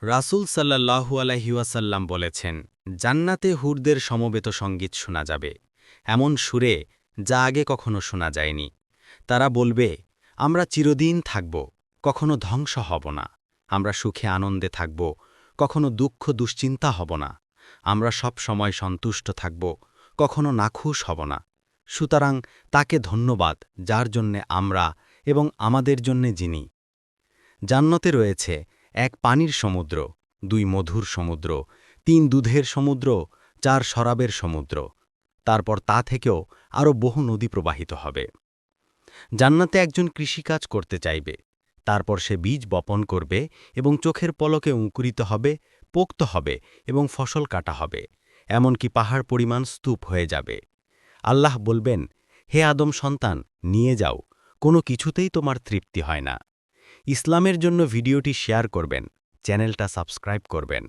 রাসূল সাল্লাল্লাহু আলাইহি ওয়াসাল্লাম বলেছেন, জান্নাতে হুরদের সমবেত সঙ্গীত শোনা যাবে, এমন সুরে যা আগে কখনো শোনা যায়নি। তারা বলবে, আমরা চিরদিন থাকব, কখনো ধ্বংস হব না। আমরা সুখে আনন্দে থাকব, কখনো দুঃখ দুশ্চিন্তা হব না। আমরা সব সময় সন্তুষ্ট থাকব, কখনো নাখুশ হব না। সুতরাং তাকে ধন্যবাদ, যার জন্যে আমরা এবং আমাদের জন্যে যিনি। জান্নাতে রয়েছে ১ পানির সমুদ্র, ২ মধুর সমুদ্র, ৩ দুধের সমুদ্র, ৪ শরাবের সমুদ্র। তারপর তা থেকেও আরও বহু নদী প্রবাহিত হবে। জান্নাতে একজন কৃষিকাজ করতে চাইবে, তারপর সে বীজ বপন করবে এবং চোখের পলকে অঙ্কুরিত হবে, পোক্ত হবে এবং ফসল কাটা হবে, এমনকি পাহাড় পরিমাণ স্তূপ হয়ে যাবে। আল্লাহ বলবেন, হে আদম সন্তান, নিয়ে যাও, কোনো কিছুতেই তোমার তৃপ্তি হয় না। ইসলামের জন্য ভিডিওটি শেয়ার করবেন, চ্যানেলটা সাবস্ক্রাইব করবেন।